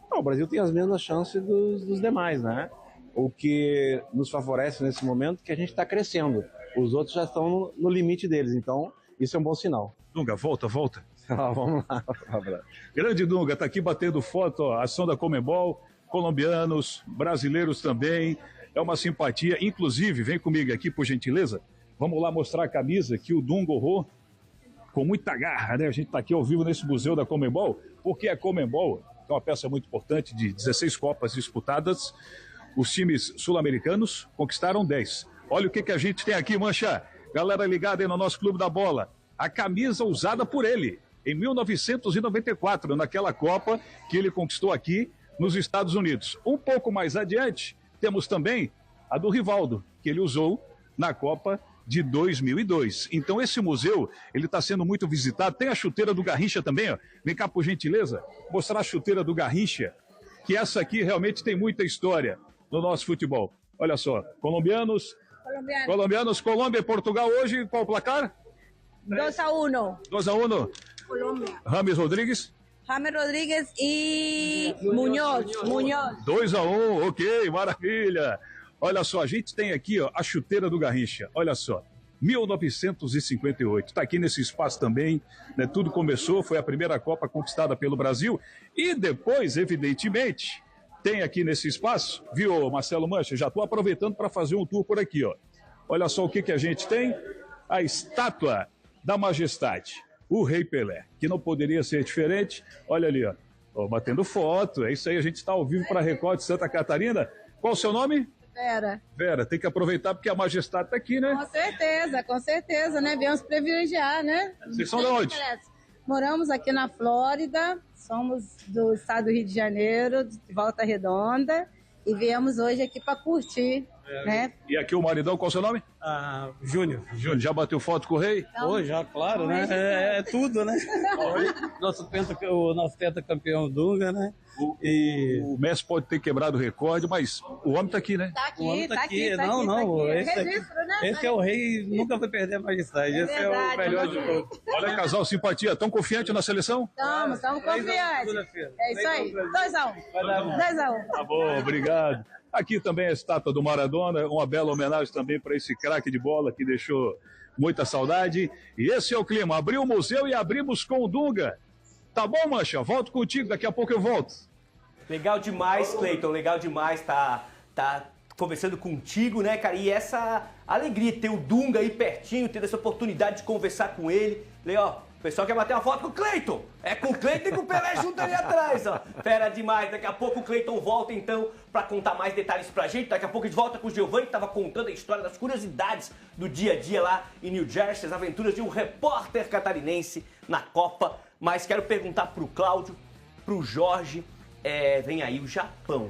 Não, o Brasil tem as mesmas chances dos demais, né? O que nos favorece nesse momento é que a gente está crescendo. Os outros já estão no limite deles, então isso é um bom sinal. Dunga, volta. Vamos lá. Grande Dunga, está aqui batendo foto, ó, ação da Comebol, colombianos, brasileiros também. É uma simpatia. Inclusive, vem comigo aqui, por gentileza. Vamos lá mostrar a camisa que o Dunga honrou com muita garra, né? A gente está aqui ao vivo nesse museu da Comebol, porque a Comebol é uma peça muito importante de 16 Copas disputadas. Os times sul-americanos conquistaram 10. Olha o que a gente tem aqui, Mancha. Galera ligada aí no nosso Clube da Bola. A camisa usada por ele em 1994, naquela Copa que ele conquistou aqui nos Estados Unidos. Um pouco mais adiante, temos também a do Rivaldo, que ele usou na Copa de 2002. Então esse museu, ele está sendo muito visitado. Tem a chuteira do Garrincha também, ó. Vem cá, por gentileza, mostrar a chuteira do Garrincha, que essa aqui realmente tem muita história no nosso futebol. Olha só, colombianos, Colômbia e Portugal hoje, qual o placar? 2-1. 2-1. Colômbia. James Rodrigues. James Rodrigues e Muñoz. 2-1, ok, maravilha. Olha só, a gente tem aqui ó, a chuteira do Garrincha, olha só, 1958, está aqui nesse espaço também, né? Tudo começou, foi a primeira Copa conquistada pelo Brasil e depois, evidentemente, tem aqui nesse espaço, viu, Marcelo Mancha, já estou aproveitando para fazer um tour por aqui, ó. Olha só o que a gente tem, a estátua da majestade, o Rei Pelé, que não poderia ser diferente, olha ali, ó, batendo foto, é isso aí, a gente está ao vivo para a Record de Santa Catarina. Qual o seu nome? Vera, tem que aproveitar porque a majestade está aqui, né? Com certeza, né? Viemos privilegiar, né? Vocês são de onde? Moramos aqui na Flórida, somos do estado do Rio de Janeiro, de Volta Redonda, e viemos hoje aqui para curtir, né? E aqui o maridão, qual o seu nome? Júnior. Júnior, já bateu foto com o rei? Hoje, já, claro, né? É tudo, né? O nosso pentacampeão Dunga, né? O Messi pode ter quebrado o recorde, mas o homem tá aqui, né? O homem tá aqui. Não. Esse é o rei, nunca vai perder a majestade. Esse é o melhor de todos. Olha, casal, simpatia. Tão confiante na seleção? Estamos confiantes. É isso aí. 2-1. 2-1. Tá bom, obrigado. Aqui também a estátua do Maradona, uma bela homenagem também para esse craque de bola que deixou muita saudade. E esse é o clima. Abriu o museu e abrimos com o Dunga. Tá bom, Mancha? Volto contigo, daqui a pouco eu volto. Legal demais, Cleiton, legal demais tá conversando contigo, né, cara? E essa alegria de ter o Dunga aí pertinho, ter essa oportunidade de conversar com ele. Ó, o pessoal quer bater uma foto com o Cleiton. É com o Cleiton e com o Pelé junto ali atrás, ó. Fera demais. Daqui a pouco o Cleiton volta, então, pra contar mais detalhes pra gente. Daqui a pouco a gente volta com o Giovanni, que tava contando a história das curiosidades do dia a dia lá em New Jersey, as aventuras de um repórter catarinense na Copa. Mas quero perguntar pro Cláudio, pro Jorge, vem aí o Japão.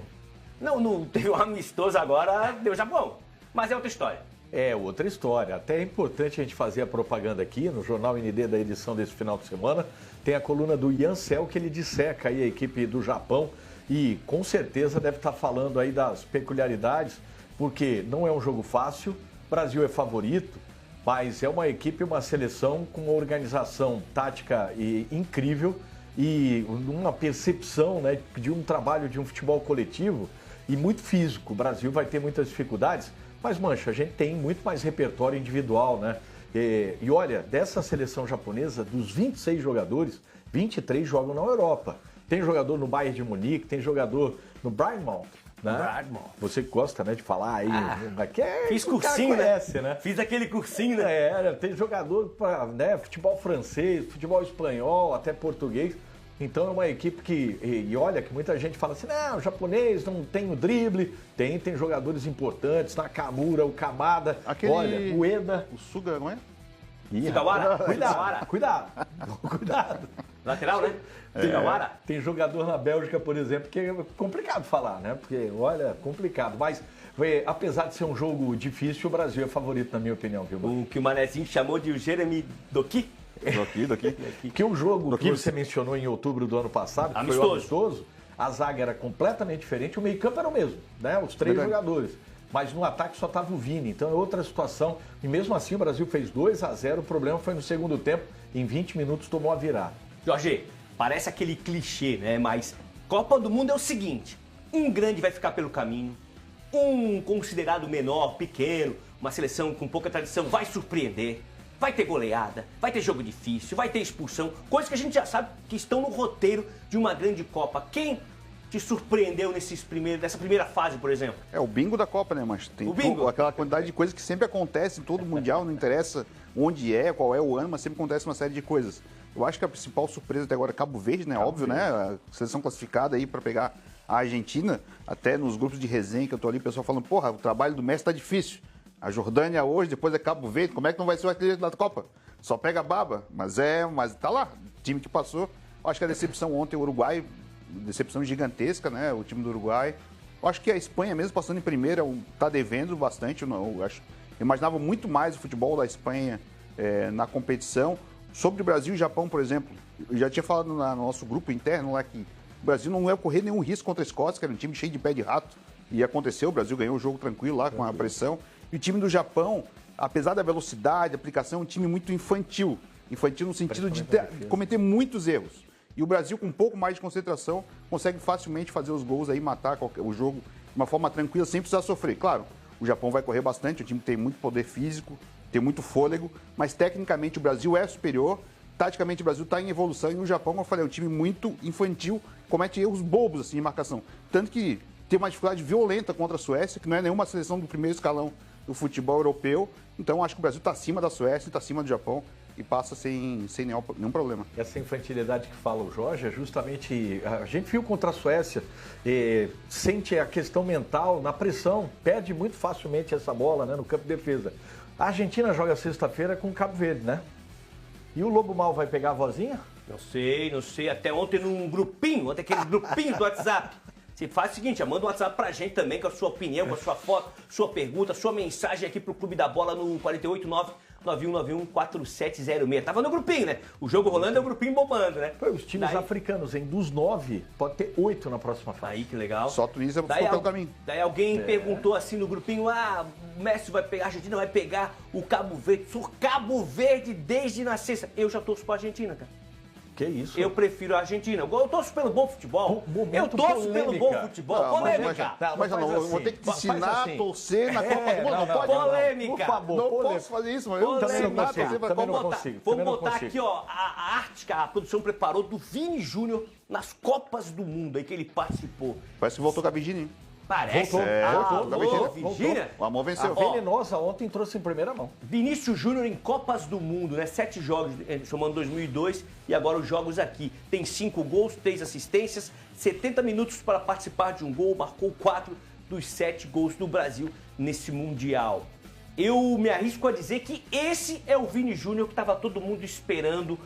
Não teve um amistoso agora, deu o Japão, mas é outra história. É outra história. Até é importante a gente fazer a propaganda aqui no Jornal ND da edição desse final de semana. Tem a coluna do Ian Cel que ele disseca aí a equipe do Japão e com certeza deve estar falando aí das peculiaridades, porque não é um jogo fácil, o Brasil é favorito, mas é uma equipe, uma seleção com uma organização tática incrível e uma percepção, né, de um trabalho de um futebol coletivo e muito físico. O Brasil vai ter muitas dificuldades, Mas, Mancha, a gente tem muito mais repertório individual, né? E olha, dessa seleção japonesa, dos 26 jogadores, 23 jogam na Europa. Tem jogador no Bayern de Munique, tem jogador no Bournemouth, né? Você que gosta, né, de falar aí. Fiz cursinho, conhece, né? Fiz aquele cursinho, né? Tem jogador para, né, futebol francês, futebol espanhol, até português. Então é uma equipe que, e olha que muita gente fala assim, não, o japonês não tem o drible, tem jogadores importantes, Nakamura, o Kamada, olha, o Ueda. O Suga, não é? Sugawara? Cuidado. Lateral, né? Sugawara? Tem jogador na Bélgica, por exemplo, que é complicado falar, né? Porque, olha, complicado. Mas, apesar de ser um jogo difícil, o Brasil é favorito, na minha opinião, viu? O que o Manezinho chamou de o Jeremy Doki. Daqui. Que o jogo que você mencionou em outubro do ano passado, que foi o amistoso, a zaga era completamente diferente, o meio-campo era o mesmo, né? Os 3 jogadores. Mas no ataque só estava o Vini, então é outra situação. E mesmo assim o Brasil fez 2-0, o problema foi no segundo tempo, em 20 minutos tomou a virada. Jorge, parece aquele clichê, né? Mas Copa do Mundo é o seguinte, um grande vai ficar pelo caminho, um considerado menor, pequeno, uma seleção com pouca tradição vai surpreender. Vai ter goleada, vai ter jogo difícil, vai ter expulsão, coisas que a gente já sabe que estão no roteiro de uma grande Copa. Quem te surpreendeu nessa primeira fase, por exemplo? É o bingo da Copa, né, mas tem o bingo? Aquela quantidade de coisas que sempre acontece em todo o Mundial, não interessa onde qual é o ano, mas sempre acontece uma série de coisas. Eu acho que a principal surpresa até agora é Cabo Verde, né? Óbvio, né? A seleção classificada aí para pegar a Argentina, até nos grupos de resenha que eu tô ali, o pessoal falando, porra, o trabalho do Messi tá difícil. A Jordânia hoje, depois é Cabo Verde, como é que não vai ser o artilheiro da Copa? Só pega baba, mas tá lá, time que passou. Acho que a decepção ontem, o Uruguai, decepção gigantesca, né, o time do Uruguai. Acho que a Espanha, mesmo passando em primeira, tá devendo bastante, eu imaginava muito mais o futebol da Espanha na competição. Sobre o Brasil e Japão, por exemplo, eu já tinha falado no nosso grupo interno lá que o Brasil não ia correr nenhum risco contra a Escócia, que era um time cheio de pé de rato, e aconteceu, o Brasil ganhou o jogo tranquilo lá, com a pressão. E o time do Japão, apesar da velocidade, aplicação, é um time muito infantil. Infantil no sentido de cometer muitos erros. E o Brasil, com um pouco mais de concentração, consegue facilmente fazer os gols aí, matar o jogo de uma forma tranquila, sem precisar sofrer. Claro, o Japão vai correr bastante, o time tem muito poder físico, tem muito fôlego, mas tecnicamente o Brasil é superior, taticamente o Brasil está em evolução, e o Japão, como eu falei, é um time muito infantil, comete erros bobos assim, em marcação. Tanto que tem uma dificuldade violenta contra a Suécia, que não é nenhuma seleção do primeiro escalão do futebol europeu. Então, acho que o Brasil está acima da Suécia, está acima do Japão e passa sem nenhum problema. Essa infantilidade que fala o Jorge é justamente... A gente viu contra a Suécia, sente a questão mental na pressão, perde muito facilmente essa bola, né, no campo de defesa. A Argentina joga sexta-feira com o Cabo Verde, né? E o Lobo Mal vai pegar a vozinha? Não sei. Até ontem num grupinho, aquele grupinho do WhatsApp. Você faz o seguinte, manda um WhatsApp pra gente também com a sua opinião, com a sua foto, sua pergunta, sua mensagem aqui pro Clube da Bola no 489-9191-4706. Tava no grupinho, né? O jogo rolando é o grupinho bombando, né? Os times africanos, dos 9, pode ter 8 na próxima fase. Aí, que legal. Só a Tunísia ficou pelo caminho. Daí alguém perguntou assim no grupinho, o Messi vai pegar, a Argentina vai pegar o Cabo Verde. Sou Cabo Verde desde nascença. Eu já torço pra Argentina, cara. Que isso? Eu prefiro a Argentina. Eu torço pelo bom futebol. Eu torço pelo bom futebol. Polêmica. Mas eu vou ter que te ensinar a torcer na Copa do Mundo. Não pode. Polêmica. Por favor, não posso fazer isso, mas eu também não consigo. Vamos botar aqui, ó, a arte que a produção preparou do Vini Júnior nas Copas do Mundo aí que ele participou. Parece que voltou com a Virgínia, hein? Parece. Voltou. Virgínia. O amor venceu. A venenosa ontem trouxe em primeira mão. Vinícius Júnior em Copas do Mundo, né? 7 jogos, somando 2002 e agora os jogos aqui. Tem 5 gols, 3 assistências, 70 minutos para participar de um gol, marcou 4 dos 7 gols do Brasil nesse Mundial. Eu me arrisco a dizer que esse é o Vini Júnior que estava todo mundo esperando.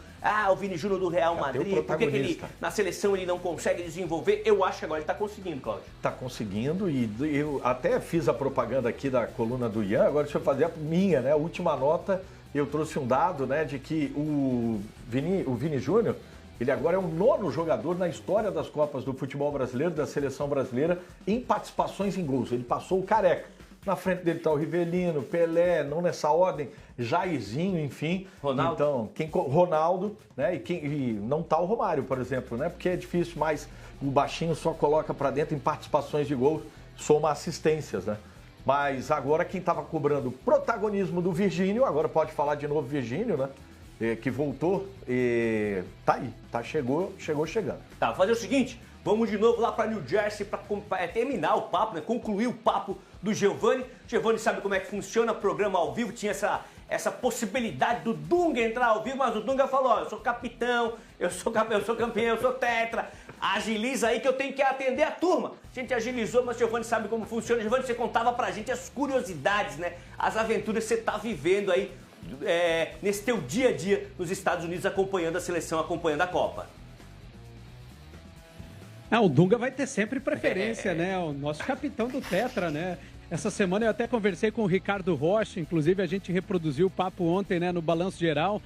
O Vini Júnior do Real Madrid, por que ele, na seleção ele não consegue desenvolver? Eu acho que agora ele está conseguindo, Cláudio. Está conseguindo e eu até fiz a propaganda aqui da coluna do Ian, agora deixa eu fazer a minha, né? A última nota, eu trouxe um dado, né, de que o Vini Júnior, ele agora é o 9º jogador na história das Copas do futebol brasileiro, da seleção brasileira, em participações em gols. Ele passou o Careca. Na frente dele está o Rivelino, Pelé, não nessa ordem, Jairzinho, enfim. Ronaldo. Então, Ronaldo, né? E não está o Romário, por exemplo, né? Porque é difícil, mas o baixinho só coloca para dentro em participações de gol, soma assistências, né? Mas agora quem estava cobrando protagonismo do Virgínio, agora pode falar de novo Virgínio, né? Que voltou e tá aí, chegou chegando. Tá, vou fazer o seguinte, vamos de novo lá para New Jersey para terminar o papo, né? Concluir o papo do Giovani. Giovani sabe como é que funciona o programa ao vivo, tinha essa possibilidade do Dunga entrar ao vivo, mas o Dunga falou, ó, eu sou capitão, eu sou campeão, eu sou tetra, agiliza aí que eu tenho que atender a turma. A gente agilizou, mas o Giovani sabe como funciona. Giovani, você contava pra gente as curiosidades, né? As aventuras que você tá vivendo aí nesse teu dia a dia nos Estados Unidos, acompanhando a seleção, acompanhando a Copa. O Dunga vai ter sempre preferência, né? O nosso capitão do Tetra, né? Essa semana eu até conversei com o Ricardo Rocha, inclusive a gente reproduziu o papo ontem, né, no Balanço Geral.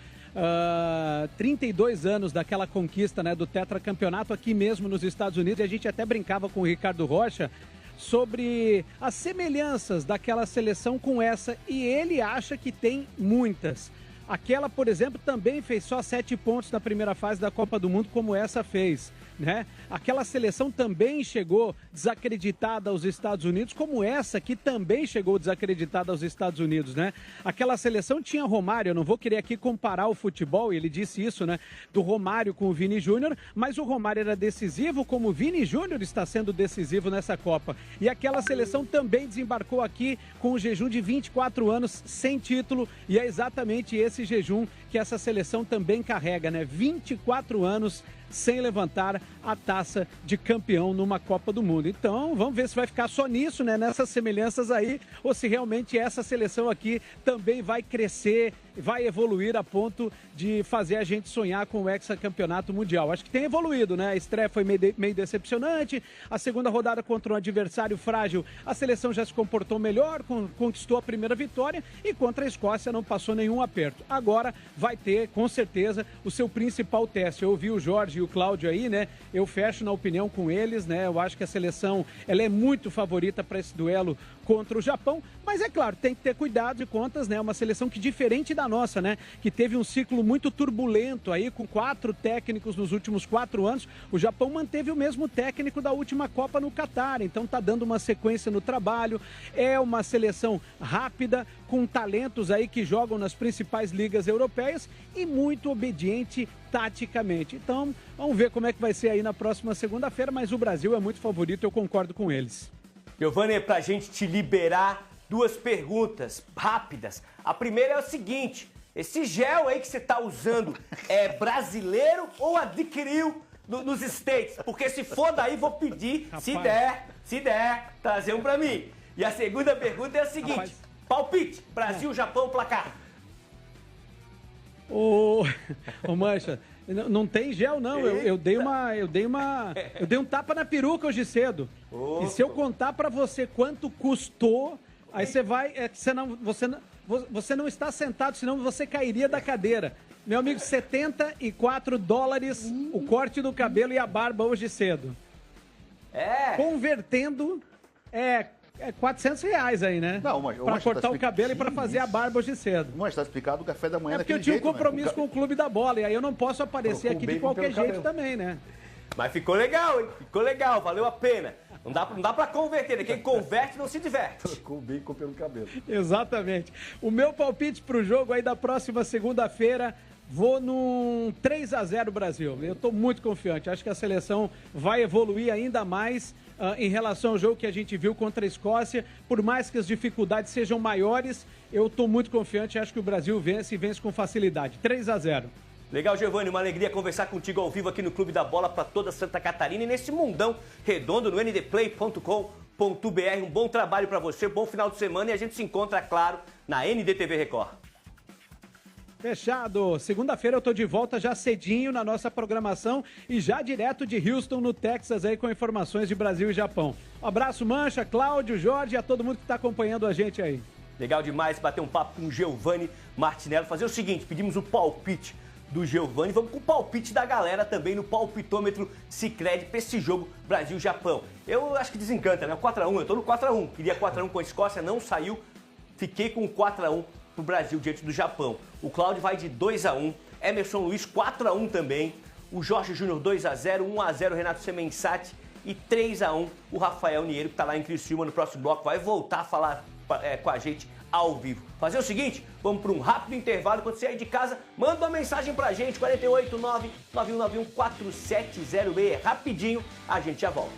32 anos daquela conquista, né, do tetracampeonato aqui mesmo nos Estados Unidos, e a gente até brincava com o Ricardo Rocha sobre as semelhanças daquela seleção com essa, e ele acha que tem muitas. Aquela, por exemplo, também fez só 7 pontos na primeira fase da Copa do Mundo, como essa fez, né? Aquela seleção também chegou desacreditada aos Estados Unidos, como essa que também chegou desacreditada aos Estados Unidos, né? Aquela seleção tinha Romário, eu não vou querer aqui comparar o futebol, ele disse isso, né? Do Romário com o Vini Júnior, mas o Romário era decisivo, como o Vini Júnior está sendo decisivo nessa Copa. E aquela seleção também desembarcou aqui com um jejum de 24 anos sem título, e é exatamente esse jejum que essa seleção também carrega, né? 24 anos sem levantar a taça de campeão numa Copa do Mundo. Então, vamos ver se vai ficar só nisso, né? Nessas semelhanças aí, ou se realmente essa seleção aqui também vai crescer, vai evoluir a ponto de fazer a gente sonhar com o hexacampeonato mundial. Acho que tem evoluído, né? A estreia foi meio decepcionante, a segunda rodada contra um adversário frágil, a seleção já se comportou melhor, conquistou a primeira vitória, e contra a Escócia não passou nenhum aperto. Agora vai ter, com certeza, o seu principal teste. Eu ouvi o Jorge e o Cláudio aí, né? Eu fecho na opinião com eles, né? Eu acho que a seleção, ela é muito favorita para esse duelo contra o Japão, mas é claro, tem que ter cuidado e contas, né? Uma seleção que, diferente da nossa, né? Que teve um ciclo muito turbulento aí, com 4 técnicos nos últimos 4 anos. O Japão manteve o mesmo técnico da última Copa no Catar, então tá dando uma sequência no trabalho. É uma seleção rápida, com talentos aí que jogam nas principais ligas europeias e muito obediente taticamente. Então, vamos ver como é que vai ser aí na próxima segunda-feira, mas o Brasil é muito favorito, eu concordo com eles. Giovani, pra gente te liberar, 2 perguntas rápidas. A primeira é o seguinte, esse gel aí que você tá usando é brasileiro ou adquiriu nos States? Porque se for daí, vou pedir, se der, trazer um pra mim. E a segunda pergunta é a seguinte, palpite, Brasil, Japão, placar. Ô Mancha, não tem gel não, eu dei um tapa na peruca hoje cedo. E se eu contar pra você quanto custou, aí você vai, você não está sentado, senão você cairia da cadeira. Meu amigo, $74 o corte do cabelo e a barba hoje cedo. Convertendo, R$400 aí, né? Não, mas pra cortar o cabelo e pra fazer a barba hoje cedo. Mas tá explicado o café da manhã porque eu tinha um compromisso com o Clube da Bola, e aí eu não posso aparecer aqui de qualquer jeito também, né? Mas ficou legal, hein? Ficou legal, valeu a pena. Não dá pra converter, né? Quem converte não se diverte. Com o bacon pelo cabelo. Exatamente. O meu palpite pro jogo aí da próxima segunda-feira, vou num 3-0 Brasil. Eu tô muito confiante, acho que a seleção vai evoluir ainda mais em relação ao jogo que a gente viu contra a Escócia. Por mais que as dificuldades sejam maiores, eu tô muito confiante, acho que o Brasil vence e vence com facilidade. 3-0. Legal, Giovani, uma alegria conversar contigo ao vivo aqui no Clube da Bola para toda Santa Catarina e nesse mundão redondo no ndplay.com.br. Um bom trabalho para você, bom final de semana e a gente se encontra, claro, na NDTV Record. Fechado. Segunda-feira eu tô de volta já cedinho na nossa programação e já direto de Houston, no Texas, aí com informações de Brasil e Japão. Um abraço, Mancha, Cláudio, Jorge e a todo mundo que tá acompanhando a gente aí. Legal demais bater um papo com o Giovani Martinello. Fazer o seguinte, pedimos o palpite do Giovani, vamos com o palpite da galera também no palpitômetro Sicredi para esse jogo Brasil-Japão. Eu acho que desencanta, né? 4-1, eu tô no 4-1. Queria 4-1 com a Escócia, não saiu. Fiquei com 4-1 pro Brasil diante do Japão. O Cláudio vai de 2-1, Emerson Luiz 4-1 também, o Jorge Júnior 2-0, 1-0 Renato Semensati e 3-1 o Rafael Niero, que tá lá em Criciúma no próximo bloco, vai voltar a falar com a gente ao vivo. Fazer o seguinte, vamos para um rápido intervalo. Quando você sair de casa, manda uma mensagem pra gente, 489-9191-4706. Rapidinho, a gente já volta.